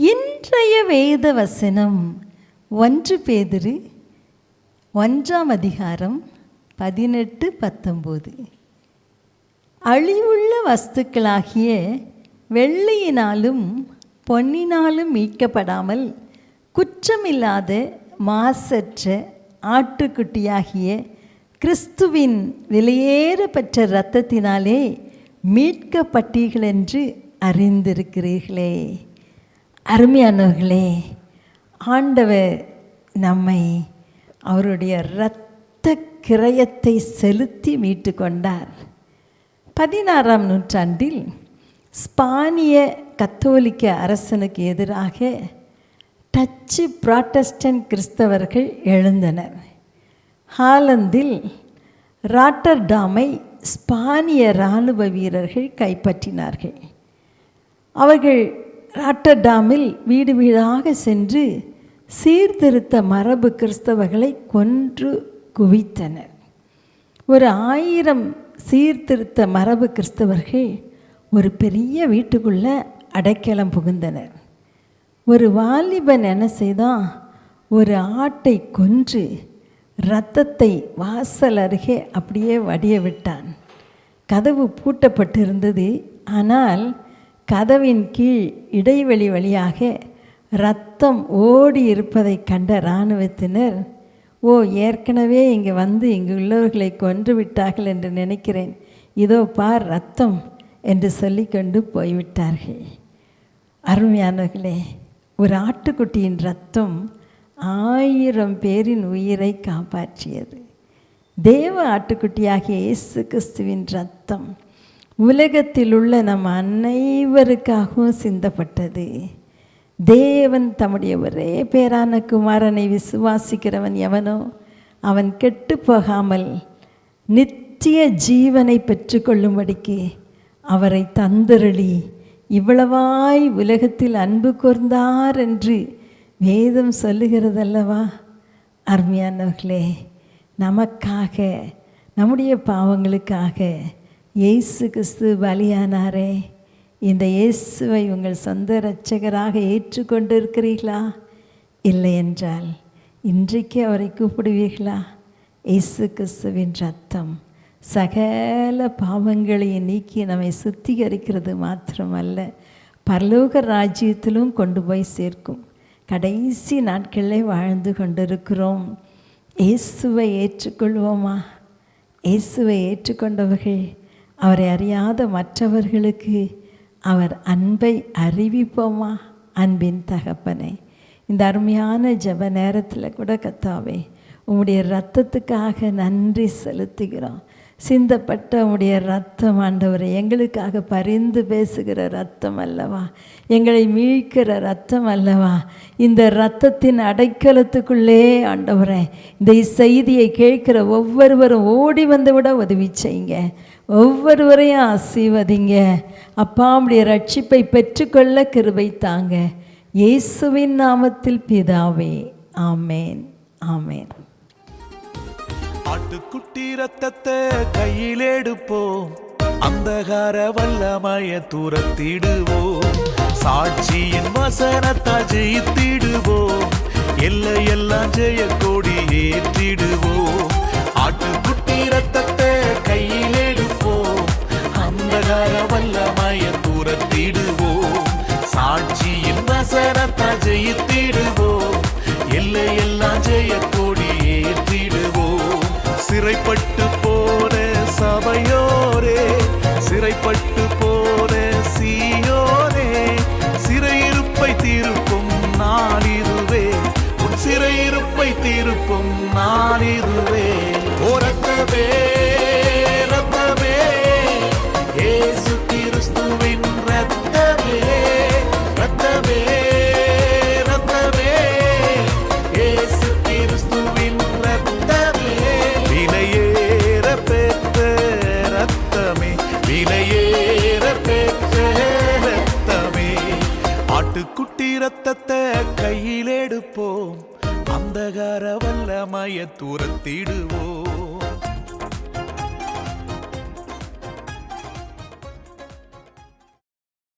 இன்றைய வேத வசனம் 1 பேதுரு 1:18-19. அழிவுள்ள வஸ்துக்களாகிய வெள்ளியினாலும் பொன்னினாலும் மீட்கப்படாமல் குற்றமில்லாத மாசற்ற ஆட்டுக்குட்டியாகிய கிறிஸ்துவின் விலையேறப்பெற்ற இரத்தத்தினாலே மீட்கப்பட்டீர்கள் என்று அறிந்திருக்கிறீர்களே. அருமையானவர்களே, ஆண்டவர் நம்மை அவருடைய இரத்த கிரயத்தை செலுத்தி மீட்டு கொண்டார். 16ஆம் நூற்றாண்டில் ஸ்பானிய கத்தோலிக்க அரசனுக்கு எதிராக டச்சு புராட்டஸ்டன்ட் கிறிஸ்தவர்கள் எழுந்தனர். ஹாலந்தில் ராட்டர்டாமை ஸ்பானிய இராணுவ வீரர்கள் கைப்பற்றினார்கள். அவர்கள் ராட்டர்டாமில் வீடு வீடாக சென்று சீர்திருத்த மரபு கிறிஸ்தவர்களை கொன்று குவித்தனர். ஒரு 1000 சீர்திருத்த மரபு கிறிஸ்தவர்கள் ஒரு பெரிய வீட்டுக்குள்ளே அடைக்கலம் புகுந்தனர். ஒரு வாலிபன் என்ன செய்தான்? ஒரு ஆட்டை கொன்று இரத்தத்தை வாசல் அருகே அப்படியே வடிய விட்டான். கதவு பூட்டப்பட்டிருந்தது. ஆனால் கதவின் கீழ் இடைவெளி வழியாக இரத்தம் ஓடி இருப்பதை கண்ட இராணுவத்தினர், ஏற்கனவே இங்கே வந்து இங்கு உள்ளவர்களை கொன்று விட்டார்கள் என்று நினைக்கிறேன், இதோ பார் இரத்தம் என்று சொல்லிக்கொண்டு போய்விட்டார்கள். அருமையானவர்களே, ஒரு ஆட்டுக்குட்டியின் இரத்தம் 1000 பேரின் உயிரை காப்பாற்றியது. தேவ ஆட்டுக்குட்டியாகிய இயேசு கிறிஸ்துவின் இரத்தம் உலகத்தில் உள்ள நம் அனைவருக்காகவும் சிந்தப்பட்டது. தேவன் தம்முடைய ஒரே பேரான குமாரனை விசுவாசிக்கிறவன் எவனோ அவன் கெட்டு போகாமல் நித்திய ஜீவனை பெற்றுக்கொள்ளும்படிக்கு அவரை தந்தருளி இவ்வளவாய் உலகத்தில் அன்பு கூர்ந்தார் என்று வேதம் சொல்லுகிறதல்லவா. அருமையானவர்களே, நமக்காக, நம்முடைய பாவங்களுக்காக இயேசு கிறிஸ்து பலியானாரே. இந்த இயேசுவை உங்கள் சொந்த இரட்சகராக ஏற்றுக்கொண்டிருக்கிறீர்களா? இல்லை என்றால் இன்றைக்கு அவரை கூப்பிடுவீர்களா? இயேசு கிறிஸ்துவின் இரத்தம் சகல பாவங்களையும் நீக்கி நம்மை சுத்திகரிக்கிறது மாத்திரமல்ல, பரலோக ராஜ்யத்திலும் கொண்டு போய் சேர்க்கும். கடைசி நாட்களில் வாழ்ந்து கொண்டிருக்கிறோம். இயேசுவை ஏற்றுக்கொள்வோமா? இயேசுவை ஏற்றுக்கொண்டவர்கள் அவரை அறியாத மற்றவர்களுக்கு அவர் அன்பை அறிவிப்போமா? அன்பின் தகப்பனே, இந்த அருமையான ஜெப நேரத்தில் கூட கர்த்தாவே, உம்முடைய இரத்தத்துக்காக நன்றி செலுத்துகிறோம். சிந்தப்பட்ட உம்முடைய இரத்தம் ஆண்டவரை எங்களுக்காக பரிந்து பேசுகிற இரத்தம் அல்லவா, எங்களை மீட்கிற இரத்தம் அல்லவா. இந்த இரத்தத்தின் அடைக்கலத்துக்குள்ளே ஆண்டவரே, இந்த செய்தியை கேட்கிற ஒவ்வொருவரும் ஓடி வந்து விட உதவி செய்யுங்க. ஒவ்வொருவரையும் ஆசீர்வதிங்க அப்பா. உம்முடைய ரட்சிப்பை பெற்றுக்கொள்ள கிருபை தாங்க. இயேசுவின் நாமத்தில் பிதாவே, ஆமேன், ஆமேன். ஆட்டுக்குட்டி ரத்தத்தை கையில் எடுப்போம், அந்தகார வல்லமைய துரத்திடுவோம், சாட்சியின் வசனத்தால் ஜெயித்திடுவோம், எல்லையெல்லாம் ஜெய கொடி ஏற்றிடுவோம். ஆட்டுக்குட்டி ரத்தத்தை கையில் எடுப்போம், அந்தகார வல்லமைய துரத்திடுவோம், சாட்சியின் வசனத்தால் ஜெயித்திடுவோம், எல்லையெல்லாம் ஜெய கொடி ஏற்றிடுவோம். சிறைப்பட்டு போன சபையோரே, சிறைப்பட்டு போன சீயோனே, சிறையிருப்பை தீர்க்கும் நாளிதுவே, உன் சிறையிருப்பை தீர்க்கும் நாளிதுவே. ரத்தமே ரத்தமே இயேசு கிறிஸ்துவின் ரத்தமே, ரத்தமே ரத்தமே இயேசு கிறிஸ்துவின் ரத்தமே, விலையேற பெற்ற ரத்தமே, விலையேற பெற்ற ரத்தமே. ஆட்டுக்குட்டி ரத்தத்தை கையில் எடுப்போம், அந்தகார வல்லமைய துரத்திடுவோம்.